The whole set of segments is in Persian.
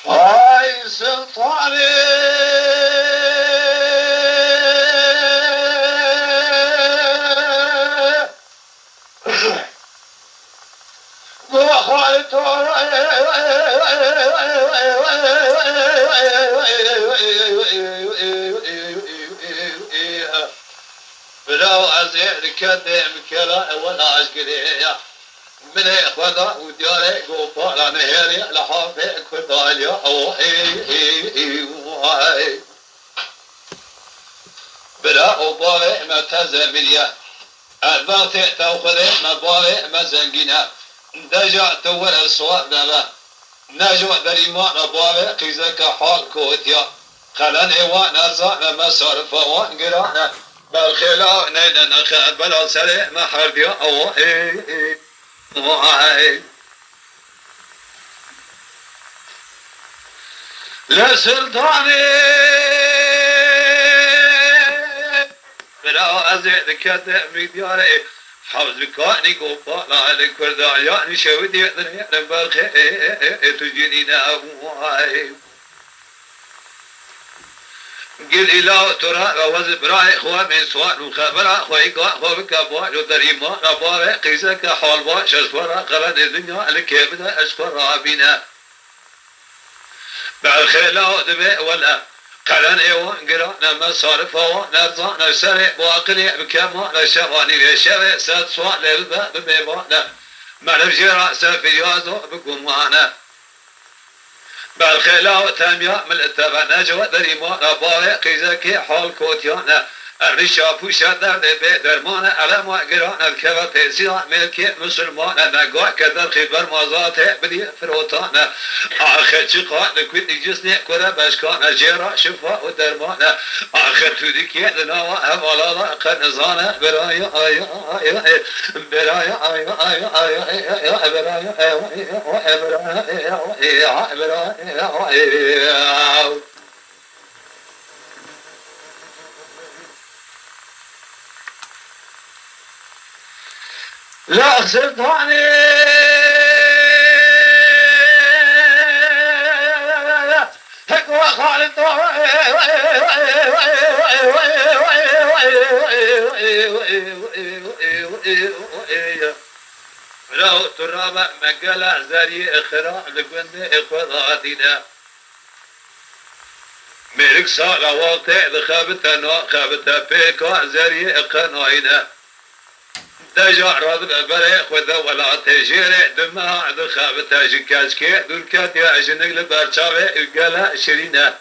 هاي سلطاني بلو أزيد كدم كلا ولا عشقلية من إخوانا ودياري قوبالا نهيري لحافي كداليا بلا أبالي ما تزمينيا الباطئ تأخذي مبالي ما زنقينا دجع تول الصواب نبا نجوع دريمان أبالي قيزك حال كوتيا خلن إيوان أرزانا ما صرفا وانقرانا بالخلاء نينا نخال بلا سريع ما حربيا لسلطاني بلا أزيد كده بدياري حوز بكاني قوبالا على كردالياني شودي يقدرني أعلم بالخي تجينينا أبوهاي قل إلا ترى وزب راي خواه من سوان وخبرا خويقا خوبك أبوه جدريما أبوه قيسك حال باش أسفرا قرن الدنيا الكبدة أسفرا بنا بالخلاء دبي ولا قرن ايوان قرانا مصارفه نرضانا سريع واقلي بكما نشواني لشوي سد سوال للباب بميوانا ما نمشي رأسا في جازو بقمانا بالخلاء تاميا من التبع نجوى دريما رباوي قيزكي حال كوتيانا الرشاف وشدر دبي درمانا على ما قرانا الكبر تيسيا ملكي مسلمانا نقوع كدر خبر مازاتي بدي فروتانا آخر شقاء لكويت جسني كورا بشكانا جيرا شفاء ودرمانا آخر تودكي لناوى همالالا قنزانا برايا آيا آيا برايا آيا آيا آيا برايا آيا برايا آيا لا سلطاني هكوا خالد لو ترابا مقلا زري اخراء لقند اخوضاتنا ملك صالة واقع دخابتنا خابتا بيكا زري اقناينا دجا رضب بري خذ ولا تجيري دمها دخابتا جكاسكي دولكات يا اجنق لبارشاوي قالا شرينا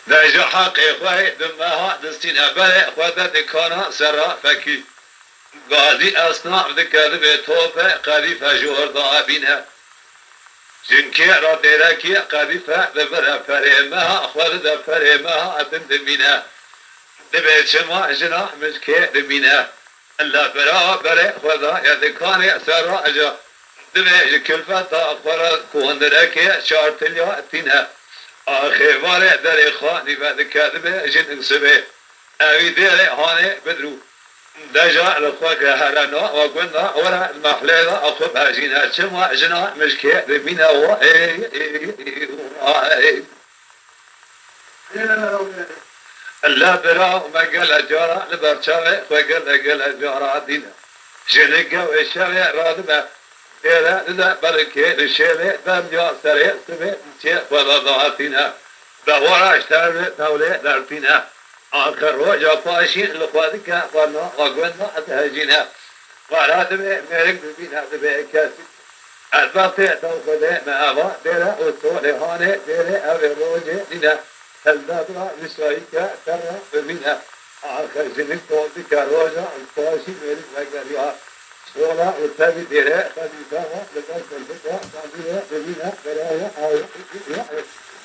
دجا حقي خوي دمها دستينا بري خذ دكانا سرا فكي غازي اصناف دكالب توفى قريفة جور ضابينا جنكي راديراكي قريفة ببرا فريمها خذ فريمها دندمينا دبيت شما جناح مشكي دمينا الا برا بري خذا يدكاني سرا اجا دبيت كلفة اخبر كوندركي شارت الياتينا اخي واري دري خاني بعد كذبه جن سبي اوي ديري هاني بدرو دجا لخوك هرنا وقلنا ورا المحلية اخذ هاجينا شما جناح مشكي دمينا لا برا ما قال جارا لبرشاوي وقال جارا دينا جنقا وشاوي رادبا إذا إذا بركي للشيء بمجا سريع سبي شيء ولا ضاعتنا بورا اشتري تولي دارتنا آخر روجا باشين لخوادك وانا وقلنا أتهجينا ورادبا ميرك ببينا دبي كاسي الباطئ توقدي ما أبا ديرا وصولي هاني ديري أبي روجي دينا البابا لسايكا ترى بمنا آخر زنك توضيك روجا الفاشي ميرك مقريها سولا وتابي ديرا خليفة لقد الفكرة تابيها بمنا برايا آية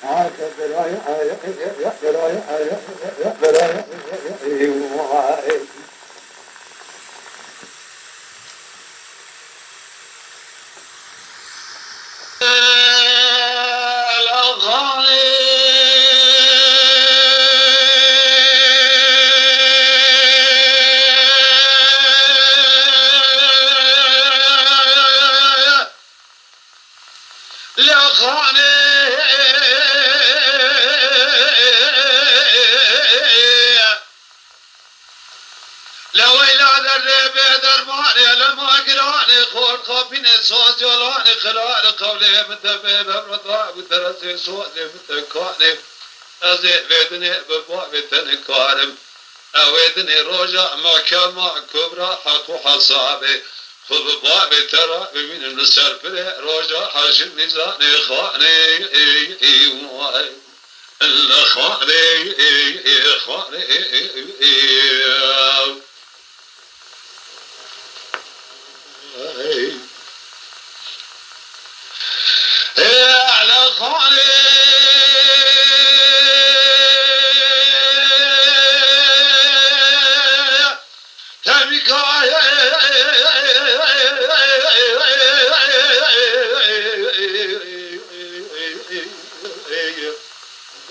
آخر برايا آية برايا آية برايا زيران خور خابين صوت جلان خلال قولي متبين برضا وترسي صوت متكاني أزي بيدني ببابي تنكارم أويدني رجع ما كما كبرى حق وحصابي خذ بابي ترى من النسر بلي رجع حاجب نزاني خاني الخاني على خاني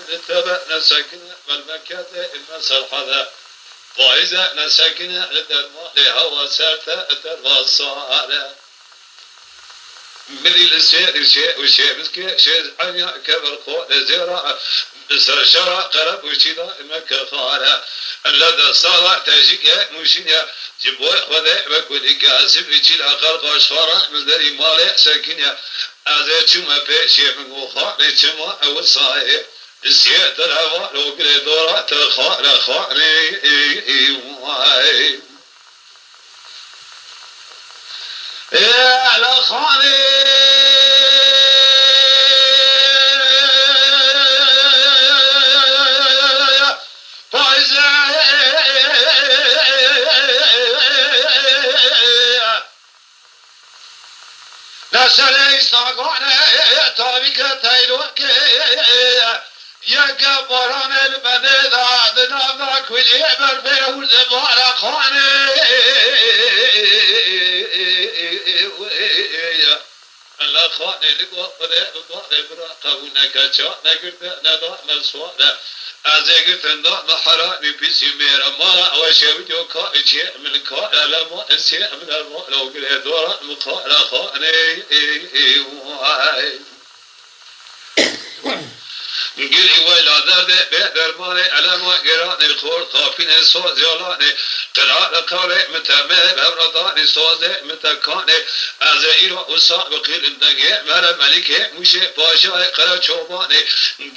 اتبعنا سكنة بالمكة المسر حذا وإذا نسكنة لدرما لهوا سرتا درما صارا ملي السير شيء وشيء مسكي شيء عنيا كبر قول زرع بسر شرع قرب وشيدا مكة خارا لدى صلاة تاجيك مشينيا جبوي خذا بكل كاسب يشيل أقل قشفرة من دري مالي سكنيا أذا شما بشي من وخاني شما أول صاير السيد الهوى لو قلت دورة تخار خاني على خاني نسلي صاغنا تابك تايلوك يا قبران المنذا دنامك واليبر بيهود بارخاني الله خاني لقوا قد براقبونك شاء قلت نضع مسوانا أزيقت النظام حرامي بيسي ميرا مالا وشاوجو كائشي من كائل لما انسي من الماء لو قلت دورا مقال خاني قلي ولا ذا بدرماني على ما قراني الخور خافين صوت زيالاني قراءة قولي متمام أبرضاني صوت متكاني أزاير وصاب قيل النقي مرا ملكي مشي باشا قرا شوباني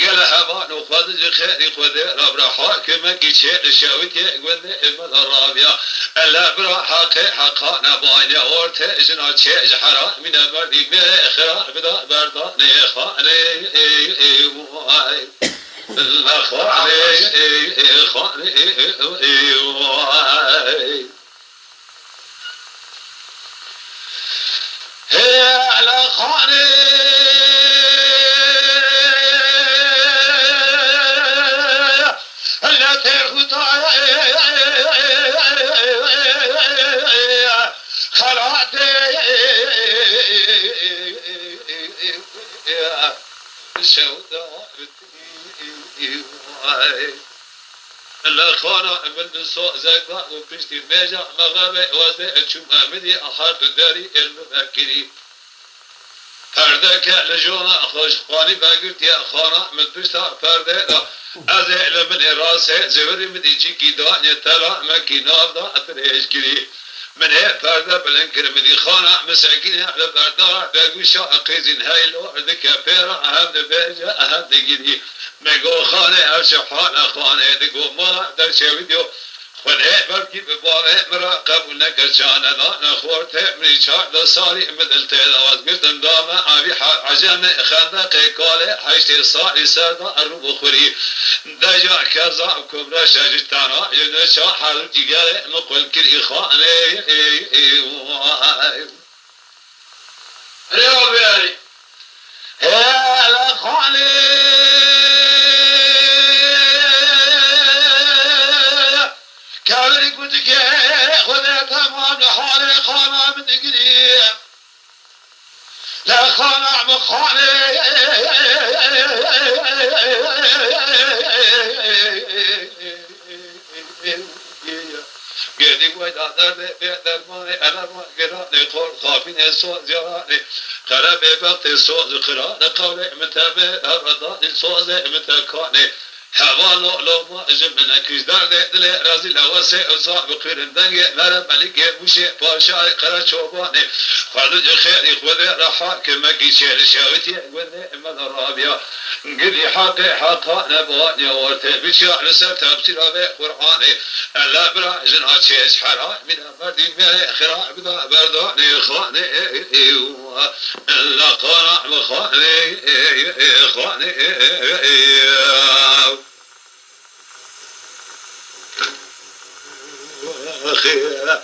قال همان وخذ خيري خذ ربرا حاكم كيشي الشاوتي قذ المد الرابية ألا برا حقي حقانا بايني أورتي جنا شيء حرام من المردي مخرا بدا برداني خاني على خاني لا ترخط خلاتي سوداء لا خانا من الصوت زكاة وبشتي ميجا مغابة وزي الشمع مدي أحد داري المفكري فردك لجونا خوش خاني بقلت يا خانا من بشتا فردك أزي لمن راسه زوري مدي جيكي دانيا تلا مكي نافدا أتريش كري من هي فردا بلنكر مدي خانا مساكين على بردار بقوشا أقيزين هاي الوعد كبيرا أهم بيجا أهم دقيني مگو خانه ارشحان خانه دگو ما در شویدیو خونه برکی بباره مراقب نکرشانه دا نخورته منی 14 سالی مدلته دواز گرتم دامه آبی عجم خندق کاله 8 سالی سردا ارو بخوری دجا کذا کبرا شجتانا یونشا حال دیگره مقل کری خانه ریو بیاری هلا خانه كاري كنت خذ تمام لحالي خانة من دقري لا خانة مخاني قدي ويدا درد بيدر ماني أنا ما قراني قول خافين الصوت زياراني قرب بقتي الصوت قراني قولي متابع أبرداني الصوت متكاني حوالو لو ما جمنا كجدار دل رازي لواسه أوزاع بقرن دنگ مرا ملك موشي باشا قرا شوباني خالد خير إخوة رحا كما كيشير شاوتي قلنا من الرابية قلي حقا نبغاني ورتي بشاع نسب تبصير في قرآني ألا براجن أتشيش حرا من أمردي من خراع بدا برداني خاني ألا قرع بخاني خاني خير